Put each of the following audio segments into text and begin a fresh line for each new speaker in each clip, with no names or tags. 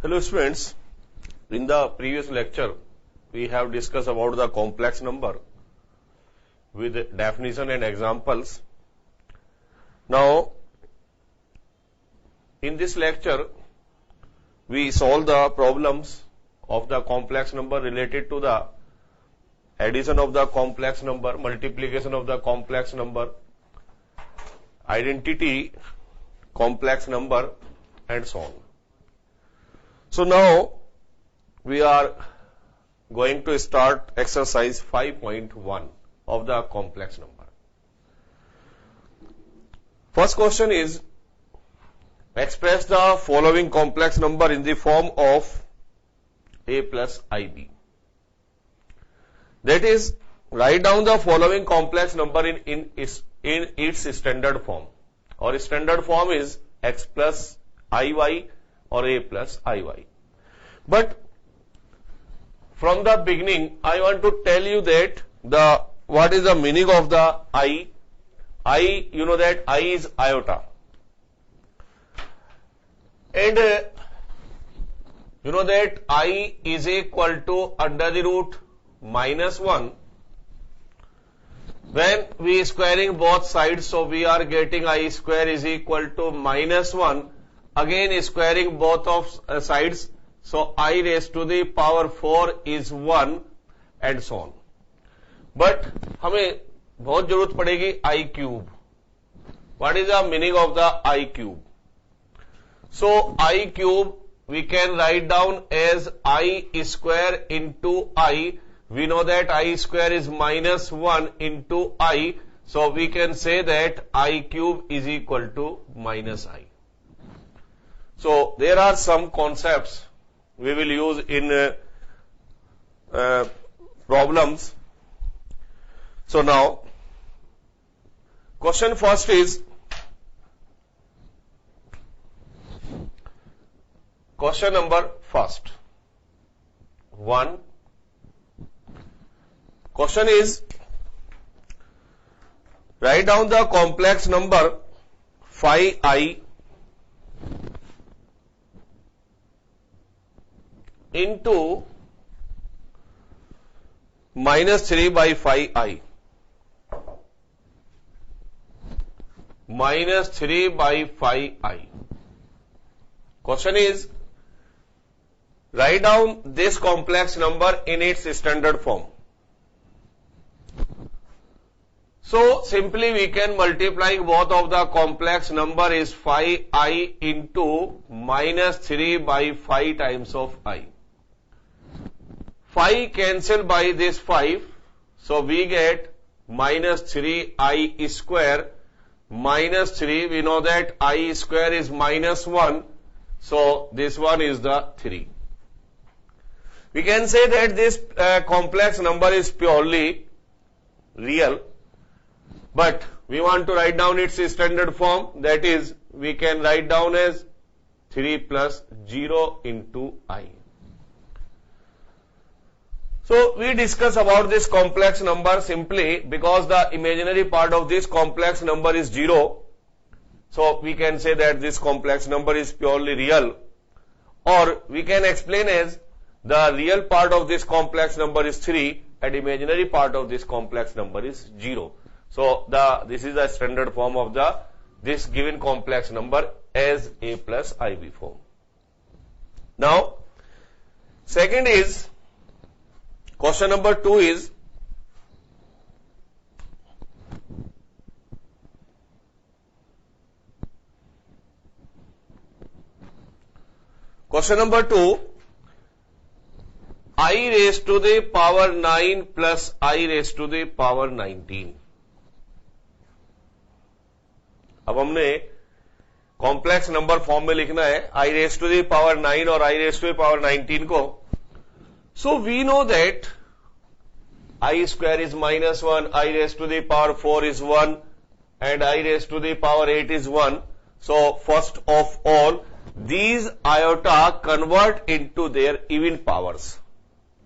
Hello students, in the previous lecture we have discussed about the complex number with definition and examples. Now in this lecture we solve the problems of the complex number related to the addition of the complex number, multiplication of the complex number, identity complex number and so on. So now we are going to start exercise 5.1 of the complex number. First question is, express the following complex number in the form of a plus ib. That is, write down the following complex number in its standard form. Our standard form is x plus iy or a plus iy. But from the beginning, I want to tell you that what is the meaning of the I. I, you know that I is iota. And you know that I is equal to under the root minus 1. When we squaring both sides, so we are getting I square is equal to minus 1. Again squaring both of sides, so I raised to the power 4 is 1 and so on. But हमें बहुत जरूरत पड़ेगी I cube. What is the meaning of the I cube? So I cube we can write down as I square into I. We know that I square is minus 1 into I. So we can say that I cube is equal to minus I. So there are some concepts we will use in problems. So now, question first is, question number first. 1. Question is, write down the complex number phi I into minus 3 by phi I. Minus 3 by phi I. Question is, write down this complex number in its standard form. So simply we can multiply both of the complex number is phi I into minus 3 by phi times of I. Phi cancel by this 5, so we get minus 3I square. Minus 3, we know that I square is minus 1, so this one is the 3. We can say that this complex number is purely real, but we want to write down its standard form, that is, we can write down as 3 plus 0 into I. So we discuss about this complex number simply because the imaginary part of this complex number is 0. So we can say that this complex number is purely real, or we can explain as the real part of this complex number is 3 and imaginary part of this complex number is 0. So this is the standard form of this given complex number as a plus ib form. Now second is, question number 2 is, question number 2, I raised to the power 9 plus I raised to the power 19. अब हमने complex number form में लिखना है I raised to the power 9 और I raised to the power 19 को. So we know that I square is minus 1, I raised to the power 4 is 1 and I raised to the power 8 is 1. So first of all, these iota convert into their even powers.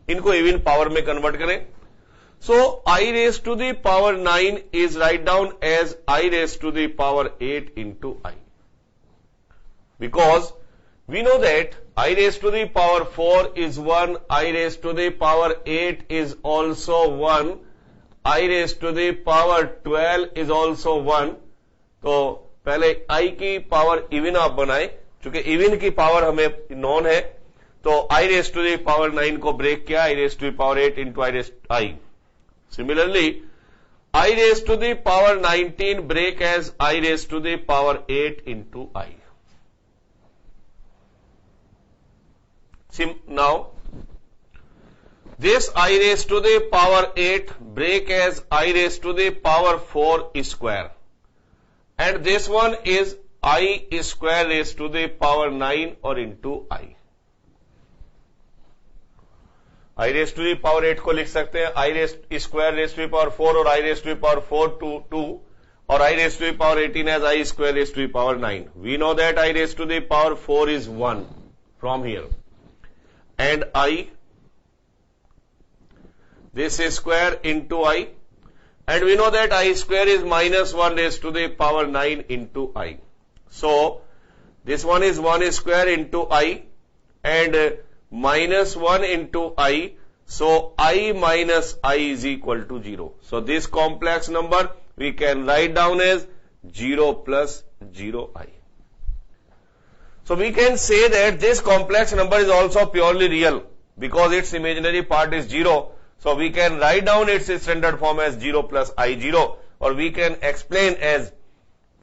इनको even power में convert करें. So I raised to the power 9 is write down as I raised to the power 8 into I. Because We know that I raised to the power 4 is 1, I raised to the power 8 is also 1, I raised to the power 12 is also 1. तो पहले I की power even आप बनाए, चूंकि even की power हमें non है, तो I raised to the power 9 को ब्रेक किया, I raised to the power 8 into I raised I. Similarly, I raised to the power 19 break as I raised to the power 8 into I. Now, this I raised to the power 8 break as I raised to the power 4 square. And this one is I square raised to the power 9 or into I. I raised to the power 8 को लिख सकते हैं I raised square raised to the power 4 और I raised to the power 4 to 2 और I raised to the power 18 as I square raised to the power 9. We know that I raised to the power 4 is 1 from here. And I, this is square into I. And we know that I square is minus 1 raised to the power 9 into I. So, this one is 1 square into I and minus 1 into I. So, I minus I is equal to 0. So, this complex number we can write down as 0 plus 0I. So, we can say that this complex number is also purely real because its imaginary part is 0. So, we can write down its standard form as 0 plus I0 or we can explain as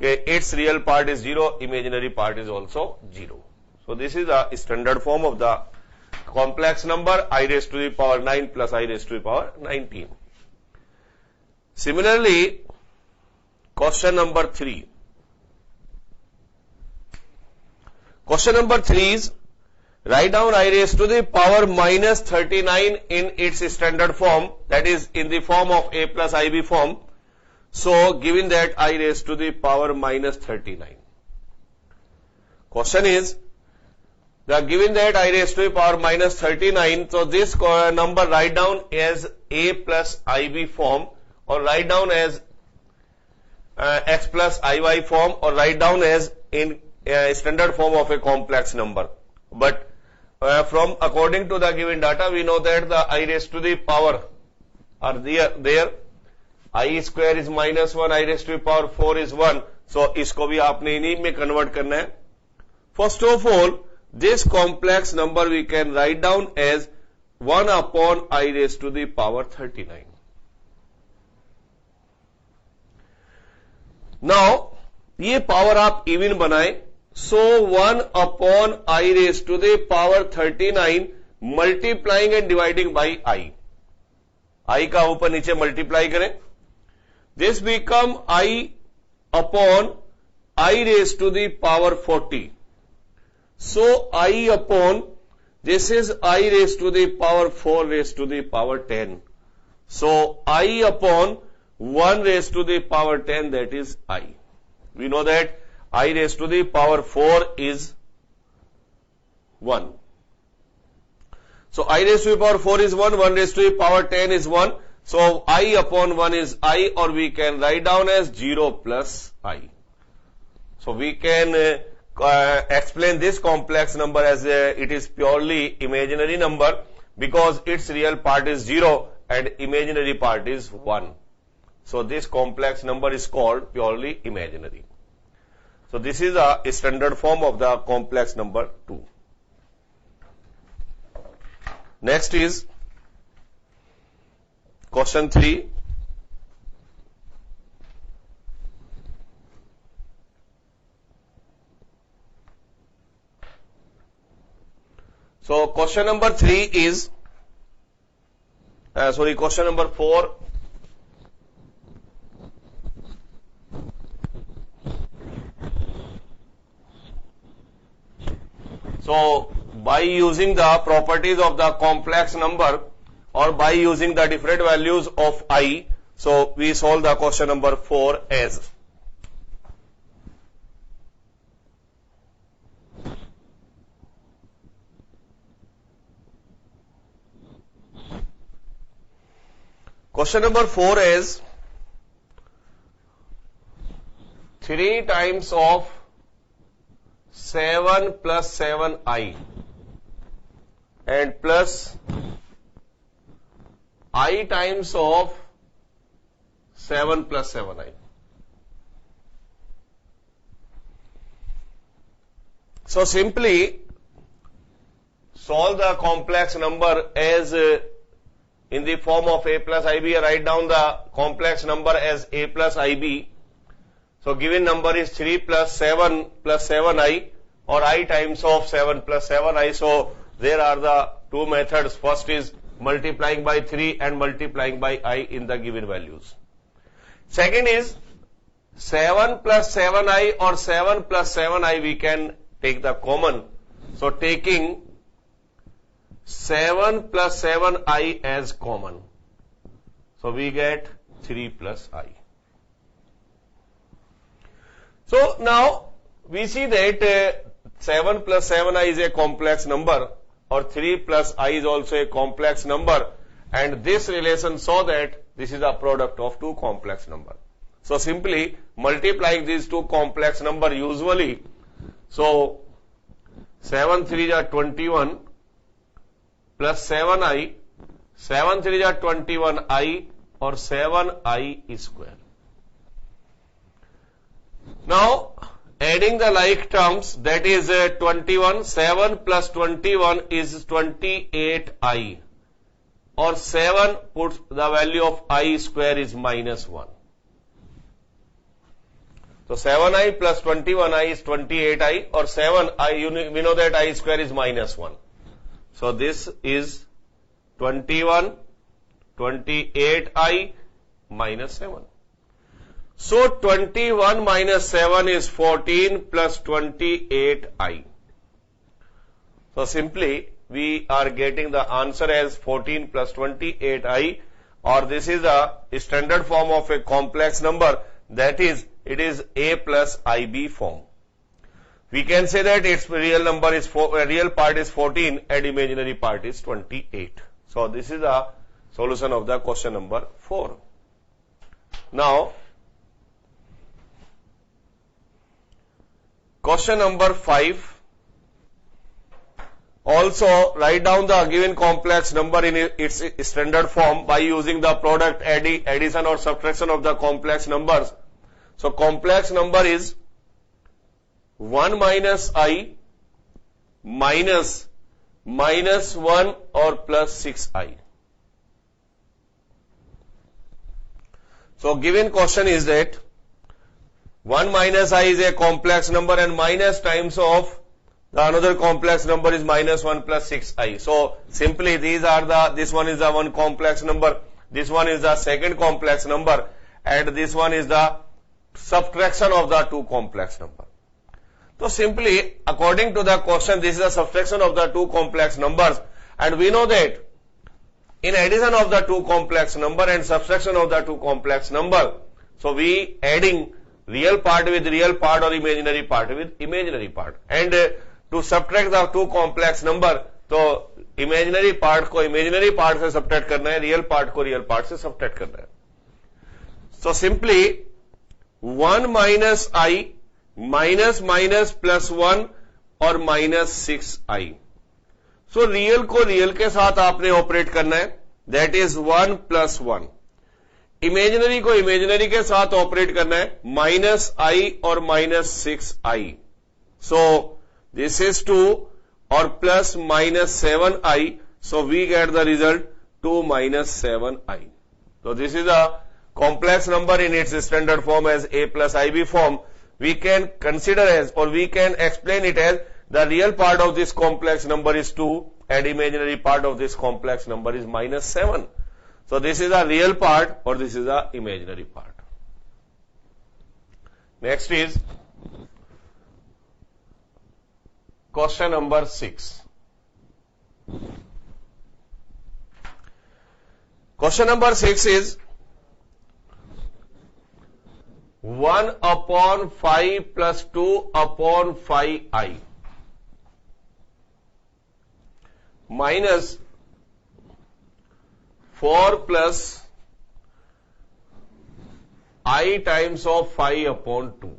its real part is 0, imaginary part is also 0. So, this is the standard form of the complex number I raised to the power 9 plus I raised to the power 19. Similarly, question number 3. Question number 3 is, write down I raised to the power minus 39 in its standard form, that is in the form of A plus IB form. So, given that I raised to the power minus 39. Question is, given that I raised to the power minus 39, so this number write down as A plus IB form or write down as X plus IY form or write down as in standard form of a complex number. But from according to the given data, we know that the I raised to the power are there. I square is minus 1, I raised to the power 4 is 1. So, इसको भी आपने इन्हीं में convert करना है. First of all, this complex number we can write down as 1 upon I raised to the power 39. Now, ये power आप even बनाए. So, 1 upon I raised to the power 39 multiplying and dividing by I. I का ऊपर नीचे multiply करें. This become I upon I raised to the power 40. So, I upon, this is I raised to the power 4 raised to the power 10. So, I upon 1 raised to the power 10, that is I. We know that I raised to the power 4 is 1. So, I raised to the power 4 is 1, 1 raised to the power 10 is 1. So, I upon 1 is I or we can write down as 0 plus I. So, we can explain this complex number as it is purely imaginary number because its real part is 0 and imaginary part is 1. So, this complex number is called purely imaginary. So, this is a standard form of the complex number 2. Next is question 3. So, question number 3 is, question number 4. So, by using the properties of the complex number or by using the different values of I, so we solve the question number 4 as. Question number 4 is 3 times of 7 plus 7i and plus I times of 7 plus 7i. So simply solve the complex number as in the form of a plus ib. Write down the complex number as a plus ib. So given number is 3 plus 7 plus 7i or I times of 7 plus 7i. So there are the two methods. First is multiplying by 3 and multiplying by I in the given values. Second is 7 plus 7i or 7 plus 7i we can take the common. So taking 7 plus 7i as common. So we get 3 plus I. So now we see that 7 plus 7i is a complex number or 3 plus I is also a complex number, and this relation show that this is a product of two complex numbers. So simply multiplying these two complex numbers usually, so 7 3 are 21 plus 7i, 7 3 are 21i or 7i square. Now adding the like terms, that is 21, 7 plus 21 is 28i or 7 puts the value of I square is minus 1. So 7i plus 21i is 28i or 7i, we know that I square is minus 1. So this is 21, 28i minus 7. So 21 minus 7 is 14 plus 28i. So simply we are getting the answer as 14 plus 28i, or this is a standard form of a complex number, that is it is a plus ib form. We can say that its real number is real part is 14 and imaginary part is 28. So this is the solution of the question number 4. Now question number 5. Also write down the given complex number in its standard form by using the product, addition or subtraction of the complex numbers. So complex number is 1 minus I minus 1 or plus 6i. So given question is that 1 minus I is a complex number and minus times of the another complex number is minus 1 plus 6i. So simply these are this one is the one complex number, this one is the second complex number, and this one is the subtraction of the two complex number. So simply according to the question, this is a subtraction of the two complex numbers, and we know that in addition of the two complex number and subtraction of the two complex number, so we adding real part with real part or imaginary part with imaginary part, and to subtract the two complex number, तो imaginary part को imaginary part से subtract करना है, real part को real part से subtract करना है. So simply 1 minus I minus minus plus 1 और minus 6i. So real को real के साथ आपने operate करना है, that is 1 plus 1. Imaginary को imaginary के साथ operate करना है, minus I और minus 6i. So this is 2 or plus minus 7i. So we get the result 2 minus 7i. So this is a complex number in its standard form as a plus ib form. We can consider as, or we can explain it as, the real part of this complex number is 2 and imaginary part of this complex number is minus 7. So this is a real part or this is a imaginary part. Next is question number 6. Question number 6 is 1 upon 5 plus 2 upon 5i minus 4 plus I times of 5 upon 2.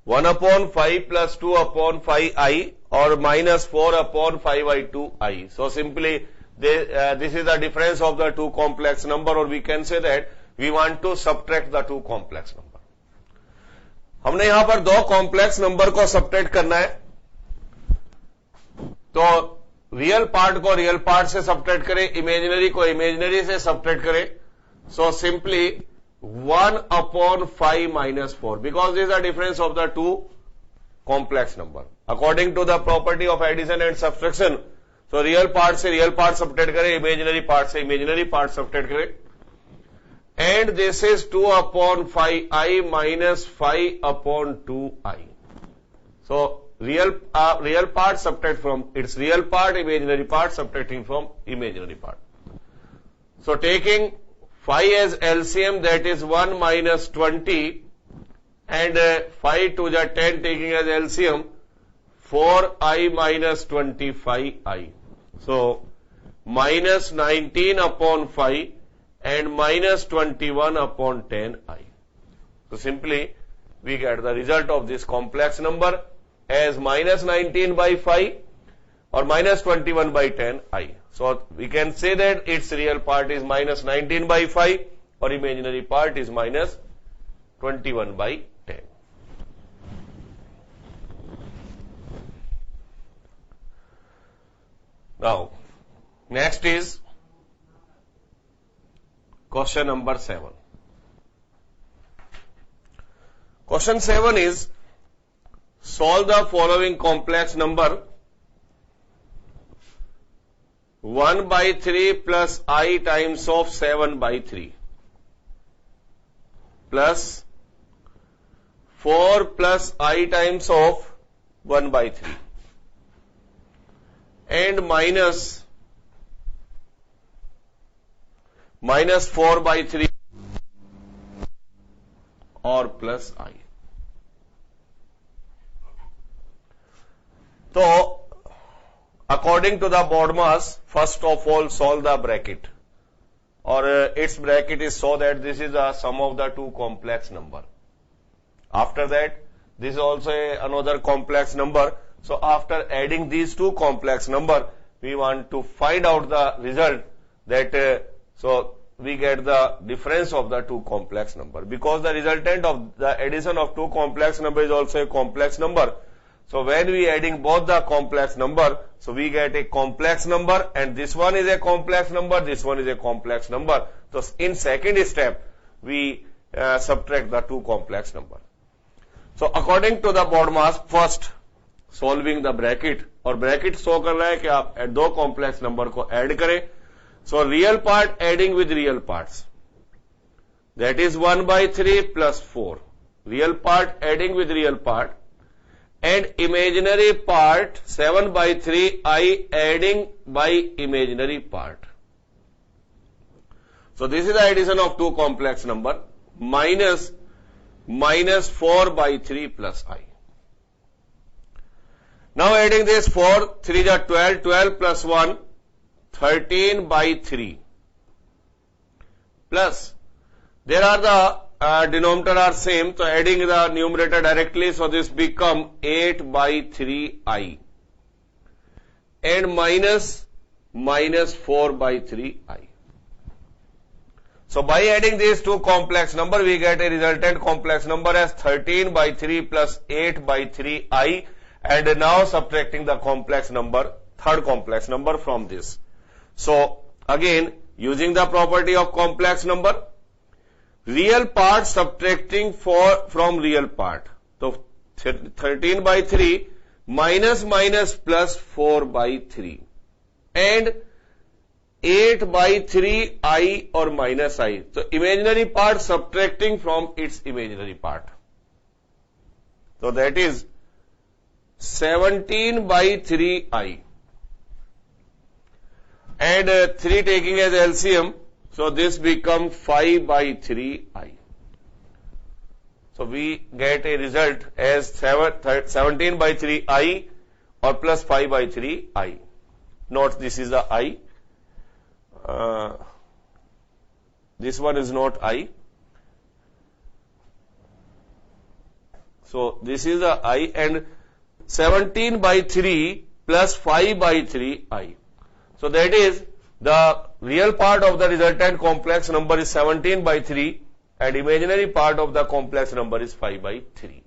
1 upon 5 plus 2 upon 5i or minus 4 upon 5i2i. So simply this is the difference of the two complex number, or we can say that we want to subtract the two complex number. हमने यहां पर दो complex number को subtract करना है, तो real part को real part से सब्ट्रैक्ट करें, इमेजिनरी को इमेजिनरी से सब्ट्रैक्ट करें. So simply 1 upon 5 minus 4, because this is the difference of the two complex number. According to the property of addition and subtraction, so real part से real part subtract करें, imaginary part से imaginary part subtract करें. And this is 2 upon 5i minus 5 upon 2i. So real part subtract from its real part, imaginary part subtracting from imaginary part. So taking 5 as LCM, that is 1 minus 20, and 5 to the 10 taking as LCM, 4i minus 25i. So minus 19 upon 5 and minus 21 upon 10i. So simply we get the result of this complex number as minus 19 by 5 or minus 21 by 10i. So we can say that its real part is minus 19 by 5 or imaginary part is minus 21 by 10. Now, next is question number 7. Question 7 is, solve the following complex number 1 by 3 plus I times of 7 by 3 plus 4 plus I times of 1 by 3 and minus 4 by 3 or plus I. So according to the BODMAS, first of all solve the bracket, or its bracket is so that this is the sum of the two complex number. After that, this is also another complex number. So after adding these two complex number, we want to find out the result that so we get the difference of the two complex number, because the resultant of the addition of two complex number is also a complex number. So when we adding both the complex number, so we get a complex number, and this one is a complex number, this one is a complex number. So in second step, we subtract the two complex number. So according to the BODMAS, first solving the bracket, और bracket show कर रहा है कि आप दो complex number को add करें. So real part adding with real parts, that is 1 by 3 plus 4. Real part adding with real part, and imaginary part 7 by 3 I adding by imaginary part. So this is the addition of two complex number, minus 4 by 3 plus I. Now adding this 4, 3 is 12, 12 plus 1, 13 by 3 plus, there are the denominator are same, so adding the numerator directly, so this become 8 by 3i and minus 4 by 3i. So by adding these two complex number, we get a resultant complex number as 13 by 3 plus 8 by 3i, and now subtracting the complex number, third complex number from this. So again, using the property of complex number, real part subtracting from real part. So 13 by 3 minus plus 4 by 3 and 8 by 3 I or minus I. So imaginary part subtracting from its imaginary part. So that is 17 by 3 I. And 3 taking as LCM, so this becomes 5 by 3i. So we get a result as 17 by 3i or plus 5 by 3i. Note this is the I. This one is not I. So this is the I, and 17 by 3 plus 5 by 3 I. So that is the real part of the resultant complex number is 17 by 3 and imaginary part of the complex number is 5 by 3.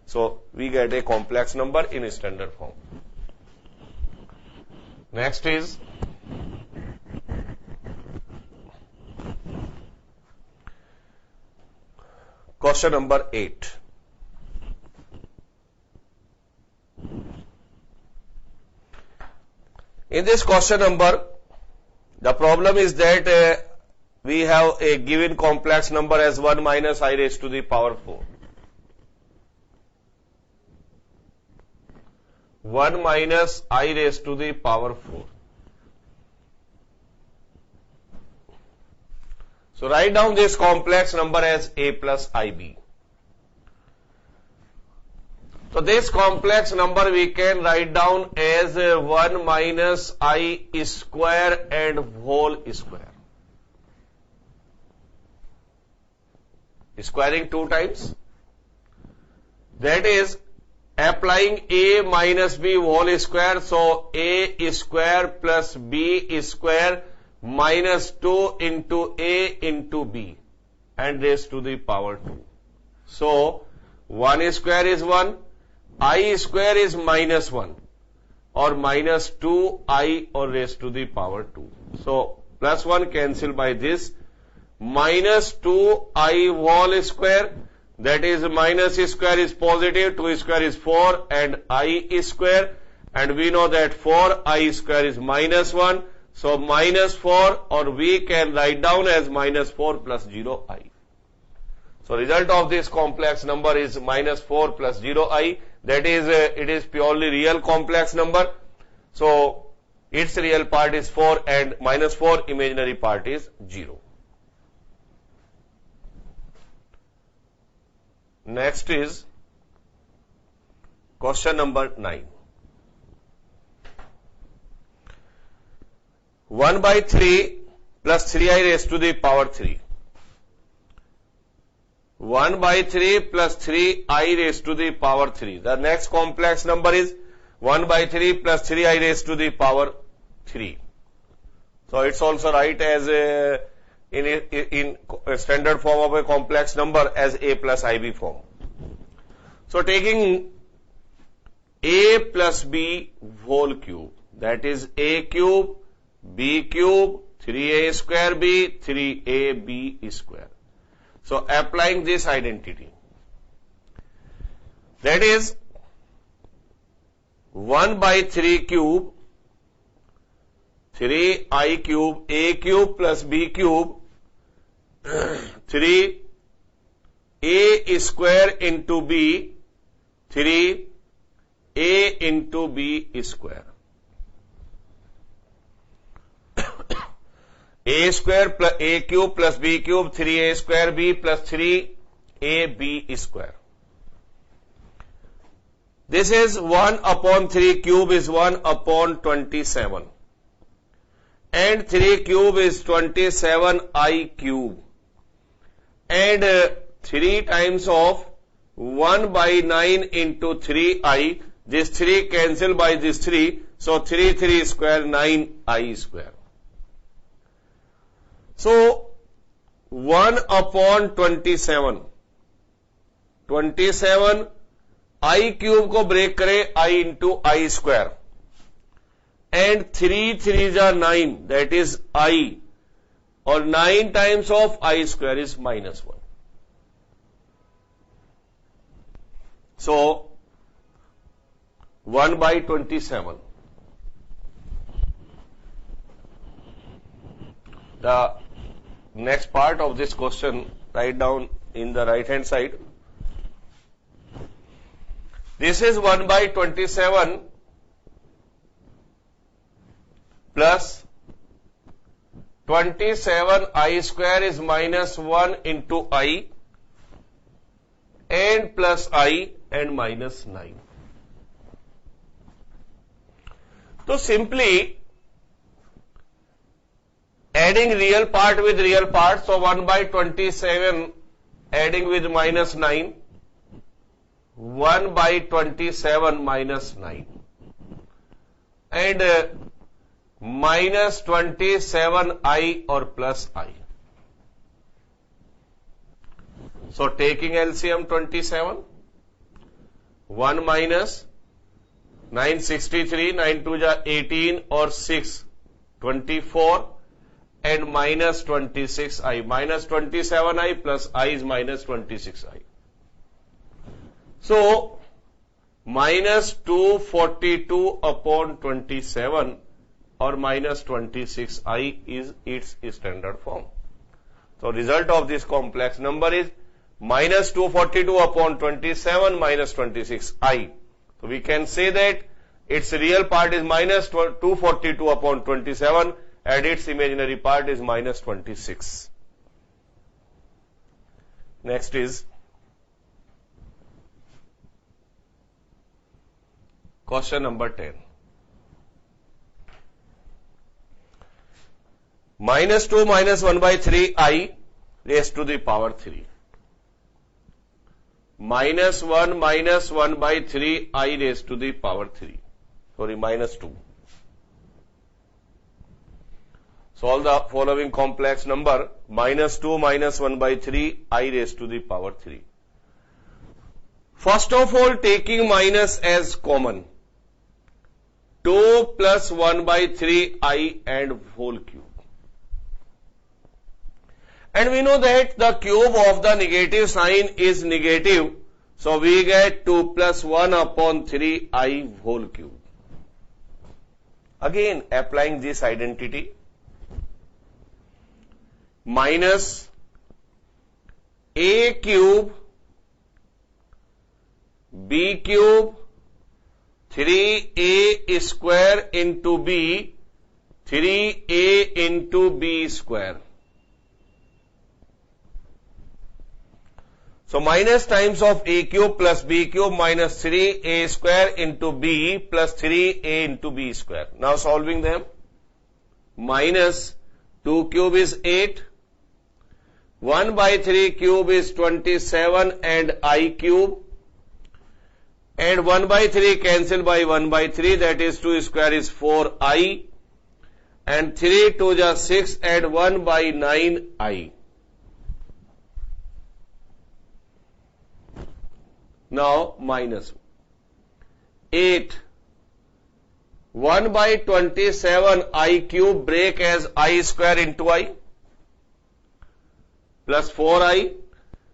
So we get a complex number in standard form. Next is question number 8. In this question number, the problem is that we have a given complex number as 1 minus I raised to the power 4. 1 minus I raised to the power 4. So write down this complex number as A plus IB. So this complex number we can write down as 1 minus I square and whole square. Squaring 2 times. That is applying A minus B whole square. So A square plus B square minus 2 into A into B and raised to the power 2. So 1 square is 1. I square is minus 1 or minus 2I or raised to the power 2. So plus 1 cancel by this. Minus 2I whole square, that is minus square is positive, 2 square is 4 and I square, and we know that 4I square is minus 1. So minus 4, or we can write down as minus 4 plus 0I. So result of this complex number is minus 4 plus 0I. That is, it is purely real complex number. So its real part is 4 and minus 4 imaginary part is 0. Next is question number 9. 1 by 3 plus 3I raised to the power 3. 1 by 3 plus 3I raised to the power 3. The next complex number is 1 by 3 plus 3I raised to the power 3. So it's also right as in standard form of a complex number as A plus IB form. So taking A plus B whole cube, that is A cube, B cube, 3A square B, 3AB square. So applying this identity, that is 1 by 3 cube, 3I cube, A cube plus B cube, 3 A square into B, 3 A into B square. A square plus A cube plus B cube, 3A square B plus 3AB square. This is 1 upon 3 cube is 1 upon 27. And 3 cube is 27I cube. And 3 times of 1 by 9 into 3I. This 3 cancel by this 3. So 3 square 9I square. So 1 upon 27. 27 I cube को break करे I into I square. And 3 3s are 9, that is I. Or 9 times of I square is minus 1. So 1 by 27. The next part of this question, write down in the right hand side. This is 1 by 27 plus 27 I square is minus 1 into I and plus I and minus 9. So simply adding real part with real part, so 1 by 27 adding with minus 9 1 by 27 minus 9 and minus 27i or plus I. So taking LCM 27, 1 minus 963, 9 2 ja 18 or 6, 24 and minus 26i. Minus 27i plus I is minus 26i. So minus 242 upon 27 or minus 26i is its standard form. So result of this complex number is minus 242 upon 27 minus 26i. So we can say that its real part is minus 242 upon 27 and its imaginary part is minus 26. Next is question number 10. Minus 2 minus 1 by 3 I raised to the power 3. Minus 1 by 3 I raised to the power 3. Sorry, minus 2. Solve the following complex number. Minus 2 minus 1 by 3 I raised to the power 3. First of all, taking minus as common. 2 plus 1 by 3 I and whole cube. And we know that the cube of the negative sign is negative. So we get 2 plus 1 upon 3 I whole cube. Again, applying this identity. Minus a cube, b cube, 3a square into b, 3a into b square. So minus times of a cube plus b cube minus 3a square into b plus 3a into b square. Now solving them. Minus 2 cube is 8. 1 by 3 cube is 27 and I cube. And 1 by 3 cancel by 1 by 3, that is 2 square is 4i. And 3 2 ja 6 and 1 by 9i. Now minus 8. 1 by 27 I cube break as I square into I. Plus 4i.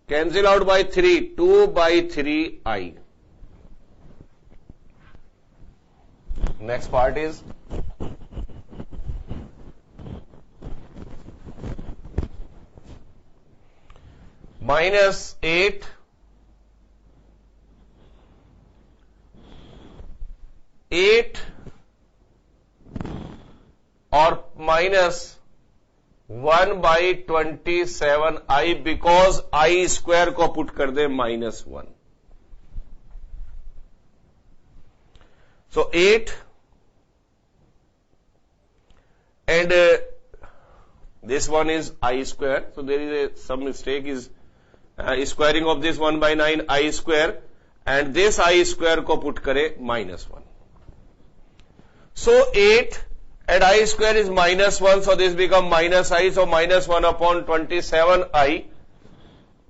Cancel out by 3. 2 by 3i. Next part is minus 8 or minus 1 by 27 I, because I square को put कर दे minus 1. So 8 and this one is I square. So there is some mistake is squaring of this 1 by 9 I square and this I square को put करे minus 1. So 8 and I square is minus 1, so this become minus I, so minus 1 upon 27i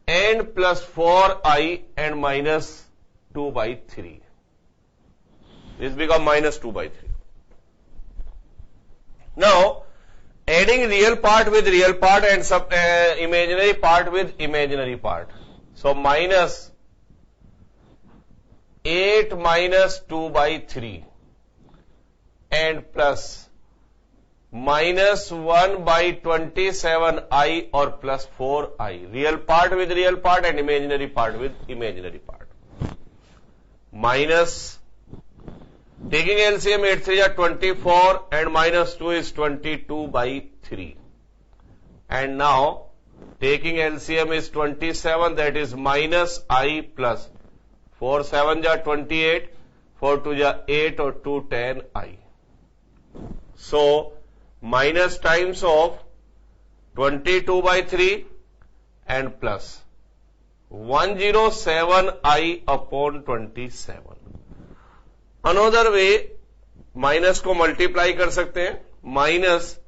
and plus 4i and minus 2 by 3. This become minus 2 by 3. Now, adding real part with real part and imaginary part with imaginary part. So minus 8 minus 2 by 3 and plus minus 1 by 27i or plus 4i. Real part with real part and imaginary part with imaginary part. Minus, taking LCM 8 3 are 24 and minus 2 is 22 by 3. And now taking LCM is 27, that is minus I plus 4 7 ja 28, 4 2 ja 8 or 2 10 I. So minus times of 22 by 3 and plus 107i upon 27. Another way, minus को multiply कर सकते हैं, minus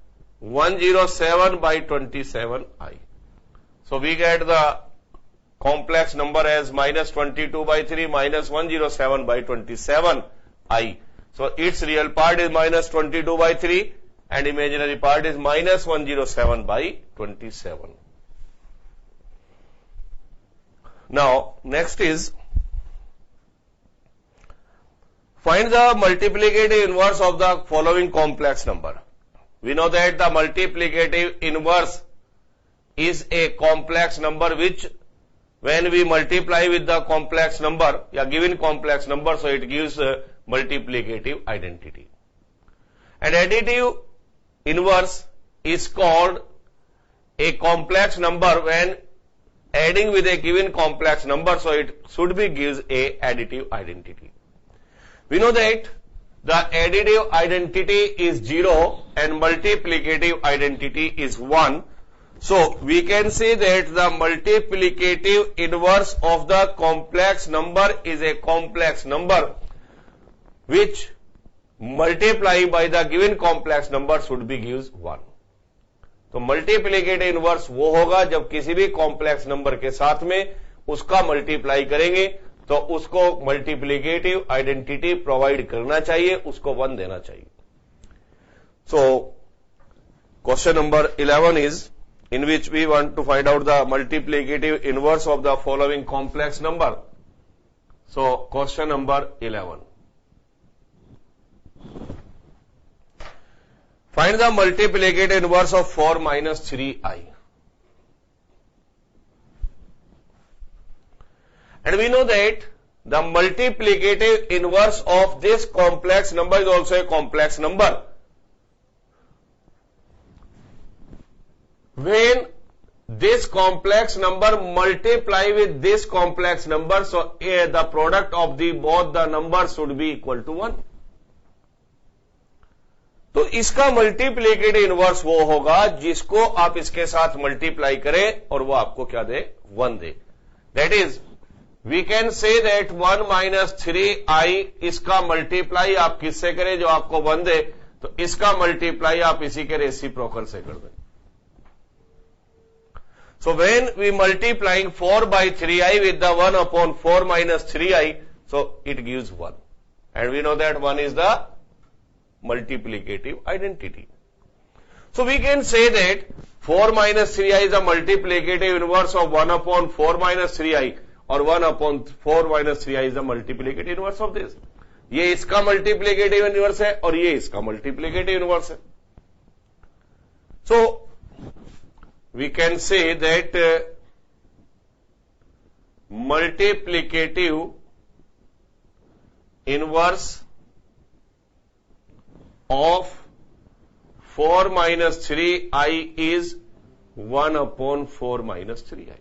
107 by 27i. So we get the complex number as minus 22 by 3 minus 107 by 27i. So its real part is minus 22 by 3 and imaginary part is minus 107 by 27. Now next is find the multiplicative inverse of the following complex number. We know that the multiplicative inverse is a complex number which when we multiply with the complex number, given complex number, so it gives a multiplicative identity. And additive inverse is called a complex number when adding with a given complex number, so it should be gives a additive identity. We know that the additive identity is 0 and multiplicative identity is 1. So we can say that the multiplicative inverse of the complex number is a complex number which multiplying by the given complex number should be gives 1. तो multiplicative inverse वो होगा जब किसी भी complex number के साथ में उसका मल्टीप्लाई करेंगे तो उसको मल्टीप्लिकेटिव आइडेंटिटी प्रोवाइड करना चाहिए, उसको 1 देना चाहिए. So question number 11 is in which we want to find out the multiplicative inverse of the following complex number. So question number 11. Find the multiplicative inverse of 4 minus 3i. And we know that the multiplicative inverse of this complex number is also a complex number. When this complex number multiply with this complex number, so the product of the both the numbers should be equal to 1. तो इसका multiplicative inverse वो होगा जिसको आप इसके साथ multiply करें और वो आपको क्या दे, 1 दे. That is we can say that 1 minus 3i इसका मल्टीप्लाई आप किससे करें जो आपको 1 दे, तो इसका मल्टीप्लाई आप इसी के रेसिप्रोकल से कर दें. So when we multiplying 4 by 3i with the 1 upon 4 minus 3i, so it gives 1. And we know that 1 is the multiplicative identity. So we can say that 4 minus 3i is a multiplicative inverse of 1 upon 4 minus 3i or 1 upon 4 minus 3i is the multiplicative inverse of this. ये इसका multiplicative inverse है और ये इसका multiplicative inverse है. So we can say that multiplicative inverse of 4 minus 3i is 1 upon 4 minus 3i.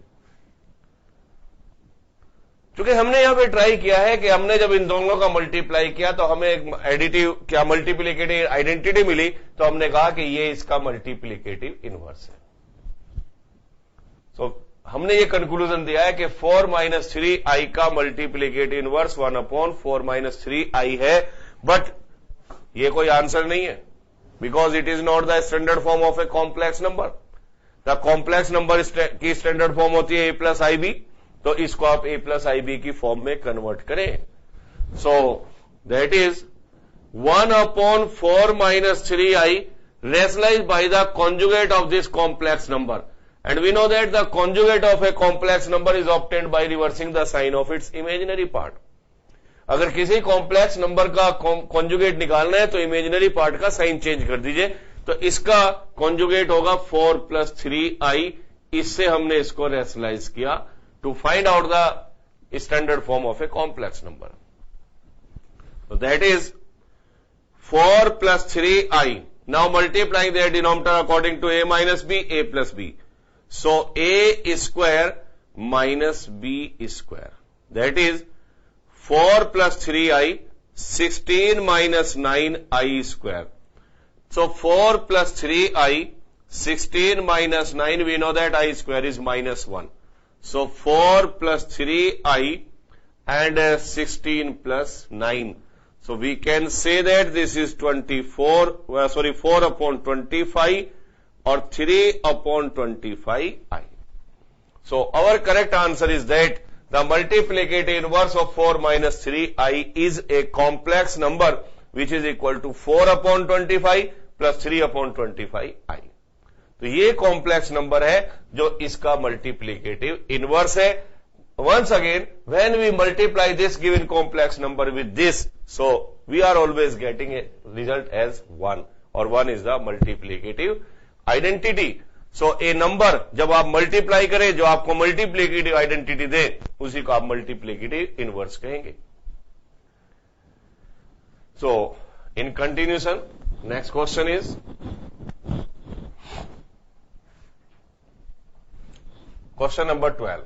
क्योंकि हमने यहां पे ट्राई किया है कि हमने जब इन दोनों का मल्टीप्लाई किया तो हमें एक एडिटिव क्या मल्टीप्लिकेटिव आइडेंटिटी मिली, तो हमने कहा कि ये इसका मल्टीप्लिकेटिव इनवर्स है. तो हमने ये कंक्लूजन दिया है कि 4 माइनस 3i का multiplicative inverse 1 upon 4 minus 3i है, बट ये कोई आंसर नहीं है because it is not the standard form of a complex number. The complex number की स्टैंडर्ड फॉर्म होती है a प्लस IB, तो इसको आप a प्लस IB की फॉर्म में कन्वर्ट करें. So that is 1 upon 4 minus 3i rationalized by the conjugate of this complex number. And we know that the conjugate of a complex number is obtained by reversing the sign of its imaginary part. अगर किसी complex number का conjugate निकालना है तो imaginary part का sign change कर दीजिए, तो इसका कॉन्जुगेट होगा 4 प्लस 3i. इससे हमने इसको रैशनलाइज किया to find out the standard form of a complex number. So that is 4 plus 3i. Now multiplying their denominator according to a minus b, a plus b. So a square minus b square. That is 4 plus 3i, 16 minus 9i square. So 4 plus 3i, 16 minus 9, we know that I square is minus 1. So 4 plus 3i and 16 plus 9. So we can say that this is 4 upon 25 or 3 upon 25i. So our correct answer is that the multiplicative inverse of 4 minus 3i is a complex number which is equal to 4 upon 25 plus 3 upon 25i. तो ये complex number है जो इसका multiplicative inverse है. Once again, when we multiply this given complex number with this, so we are always getting a result as 1, or 1 is the multiplicative identity. So a number जब आप multiply करें, जो आपको multiplicative identity दे, उसी को आप multiplicative inverse कहेंगे. So in continuation, next question is question number 12.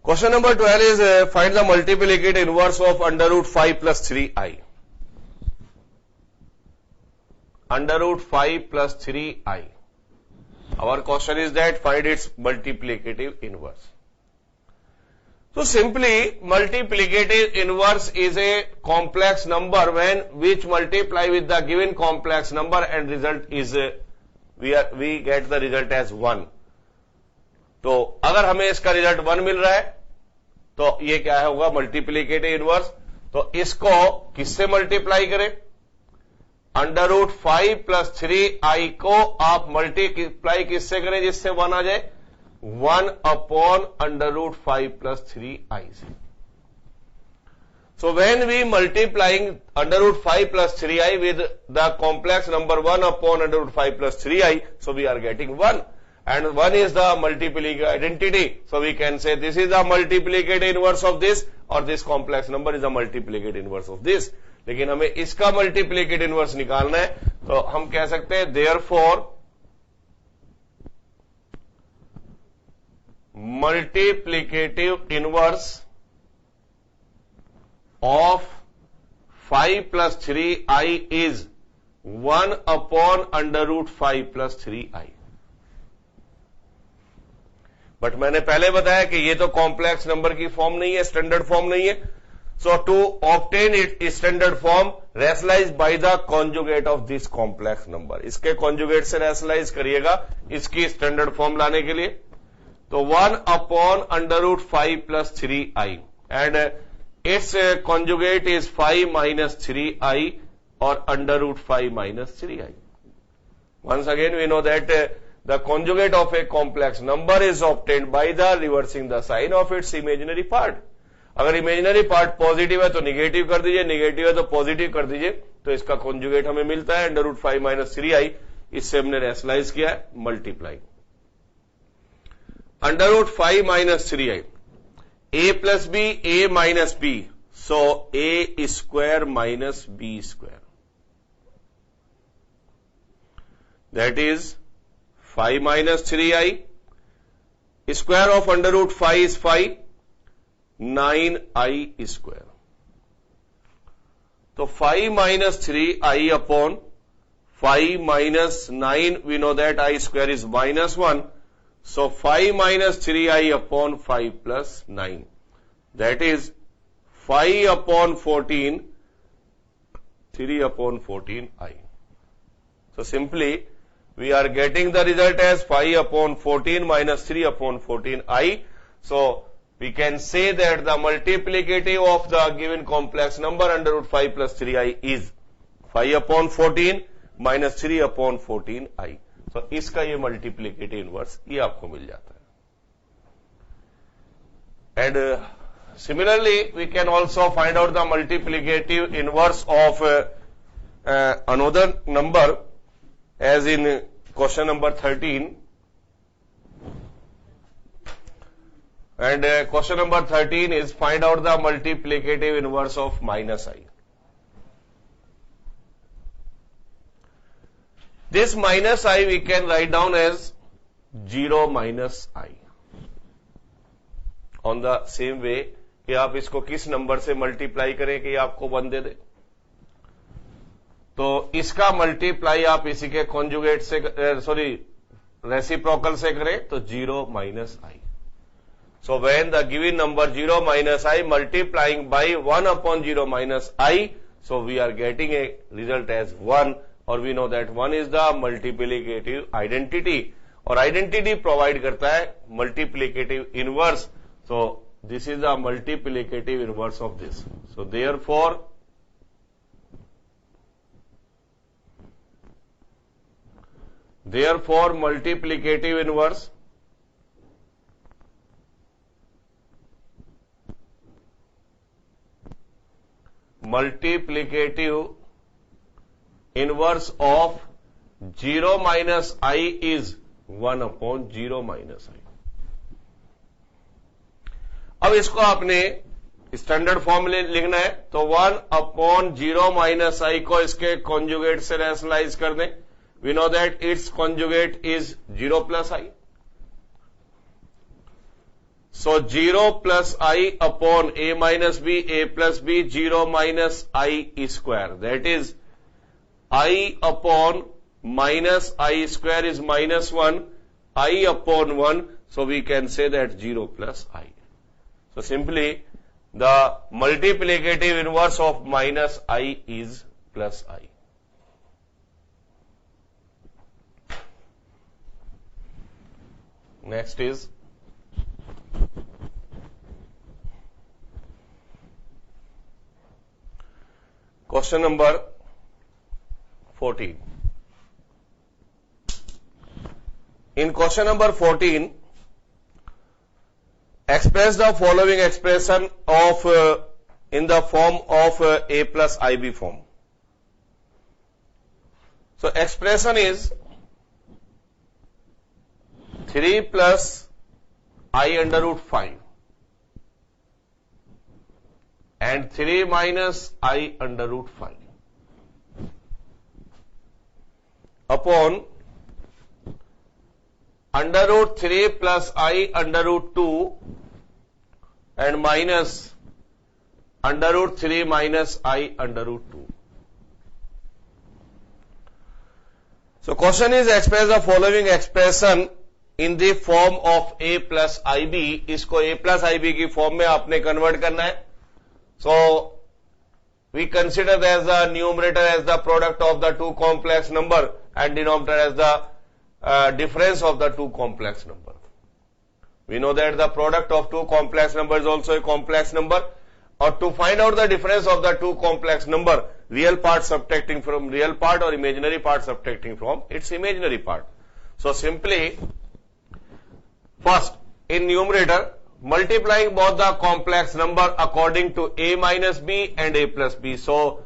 Question number 12 is find the multiplicative inverse of under root 5 plus 3i. Under root 5 plus 3i. Our question is that find its multiplicative inverse. So simply multiplicative inverse is a complex number when which multiply with the given complex number and result is we get the result as 1. तो अगर हमें इसका result 1 मिल रहा है तो ये क्या होगा मल्टीप्लिकेटिव इनवर्स. तो इसको किससे मल्टीप्लाई करें? अंडर रूट 5 प्लस 3i को आप मल्टीप्लाई किससे करें जिससे 1 आ जाए? 1 upon under root 5 plus 3i से. So when we multiplying under root 5 plus 3i with the complex number 1 upon under root 5 plus 3i, so we are getting 1. And 1 is the multiplicative identity. So we can say this is the multiplicative inverse of this, or this complex number is the multiplicative inverse of this. लेकिन हमें इसका multiplicative inverse निकालना है, तो हम कह सकते हैं therefore multiplicative inverse of 5 plus 3i is 1 upon under root 5 plus 3i. But मैंने पहले बताया कि ये तो कॉम्प्लेक्स नंबर की फॉर्म नहीं है, स्टैंडर्ड फॉर्म नहीं है. So to obtain it standard form rationalise by the conjugate of this complex number. इसके कॉन्जुगेट से रेशनलाइज करिएगा इसकी स्टैंडर्ड फॉर्म लाने के लिए. तो 1 upon under root 5 plus 3i and its conjugate is 5 minus 3i और under root 5 minus 3i. Once again we know that the conjugate of a complex number is obtained by the reversing the sign of its imaginary part. अगर imaginary part positive है तो negative कर दीजिए, negative है तो positive कर दीजिए. तो इसका conjugate हमें मिलता है अंडर रूट 5 माइनस 3i. इससे हमने रेशनलाइज किया है multiply. Under root 5 minus 3i, a plus b, a minus b, so a square minus b square, that is 5 minus 3i, square of under root 5 is 5, 9i square. So 5 minus 3i upon 5 minus 9, we know that I square is minus 1. So 5 minus 3i upon 5 plus 9. That is 5 upon 14, 3 upon 14i. So simply we are getting the result as 5 upon 14 minus 3 upon 14i. So we can say that the multiplicative of the given complex number under root 5 plus 3i is 5 upon 14 minus 3 upon 14i. So इसका ये multiplicative inverse ये आपको मिल जाता है. And similarly we can also find out the multiplicative inverse of another number as in question number 13. And question number 13 is find out the multiplicative inverse of minus I. This minus I we can write down as 0 minus I. On the same way कि आप इसको किस number से multiply करें कि आपको 1 दे दे. तो इसका मल्टीप्लाई आप इसी के कॉन्जुगेट से रेसिप्रोकल से करें तो 0 minus I. So when the given number 0 minus I multiplying by 1 upon 0 minus I, so we are getting a result as 1, or we know that 1 is the multiplicative identity, और identity provide करता है multiplicative inverse. So this is the multiplicative inverse of this. So therefore multiplicative inverse of 0 minus I is 1 upon 0 minus I. अब इसको आपने standard form में लिखना है, तो 1 अपॉन 0 माइनस आई को इसके कॉन्जुगेट से रैशनलाइज कर दें. We know that its conjugate is 0 plus i. So 0 plus I upon A minus B, A plus B, 0 minus I square. That is I upon minus I square is minus 1, I upon 1, so we can say that 0 plus I. So simply the multiplicative inverse of minus I is plus I. Next is question number 14. In question number 14, express the following expression of in the form of A plus IB form. So expression is 3 plus I under root 5 and 3 minus I under root 5 upon under root 3 plus I under root 2 and minus under root 3 minus I under root 2. So question is express the following expression in the form of A plus IB. इसको A plus IB की form में आपने convert करना है. So we consider as the numerator as the product of the two complex number and denominator as the difference of the two complex number. We know that the product of two complex number is also a complex number, or to find out the difference of the two complex number, real part subtracting from real part or imaginary part subtracting from its imaginary part. So simply first in numerator multiplying both the complex number according to A minus B and A plus B. So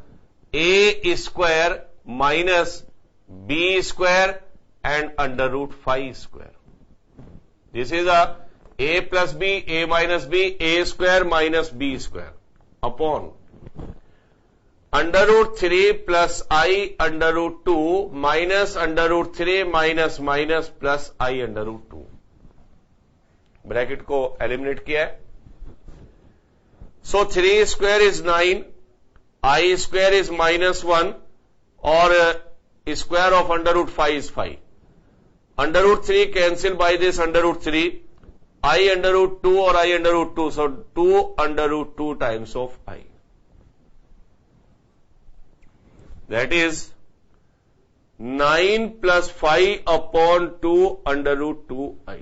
A square minus B square and under root 5 square. This is A plus B, A minus B, A square minus B square upon under root 3 plus I under root 2 minus under root 3 minus minus plus I under root 2. Bracket को eliminate किया है. So 3 square is 9, I square is -1 और square of under root 5 is 5. Under root 3 cancel by this under root 3, I under root 2 और I under root 2, so 2 under root 2 times of I. That is 9 plus 5 upon 2 under root 2I.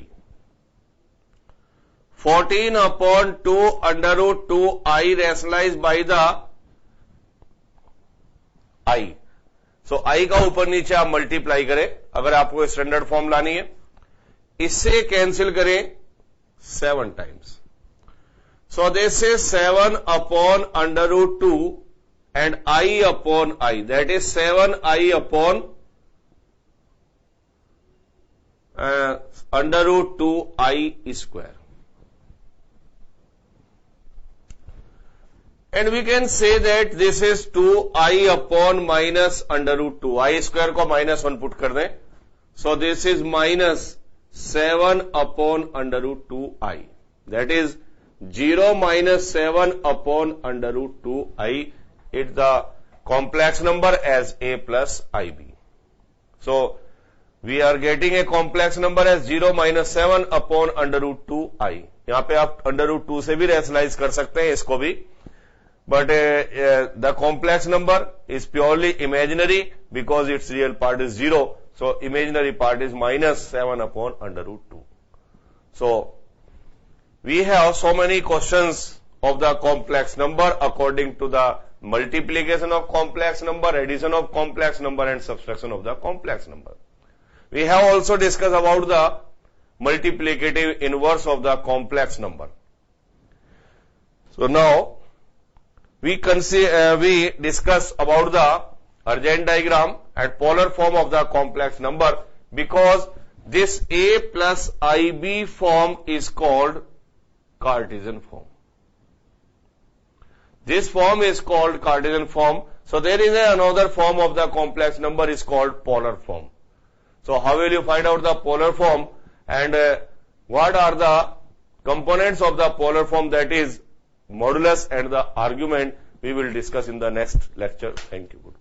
14 upon 2 under root 2I rationalized by the I. So I का ऊपर नीचे आप multiply करें अगर आपको standard form लानी है. इससे कैंसिल करें 7 times. So this is 7 upon under root 2 and I upon I. That is 7I upon under root 2I square. And we can say that this is 2I upon minus under root 2. I square को -1 put कर दें. So this is minus 7 upon under root 2I. That is 0 minus 7 upon under root 2I. It's the complex number as a plus ib. So we are getting a complex number as 0 minus 7 upon under root 2i. यहाँ पे आप under root 2 से भी rationalize कर सकते हैं इसको भी, but the complex number is purely imaginary because its real part is 0. So imaginary part is minus 7 upon under root 2. So we have so many questions of the complex number according to the multiplication of complex number, addition of complex number and subtraction of the complex number. We have also discussed about the multiplicative inverse of the complex number. So now we discuss about the Argand diagram and polar form of the complex number, because this a plus ib form is called Cartesian form. This form is called Cartesian form. So there is another form of the complex number is called polar form. So how will you find out the polar form, and what are the components of the polar form, that is modulus and the argument, we will discuss in the next lecture. Thank you.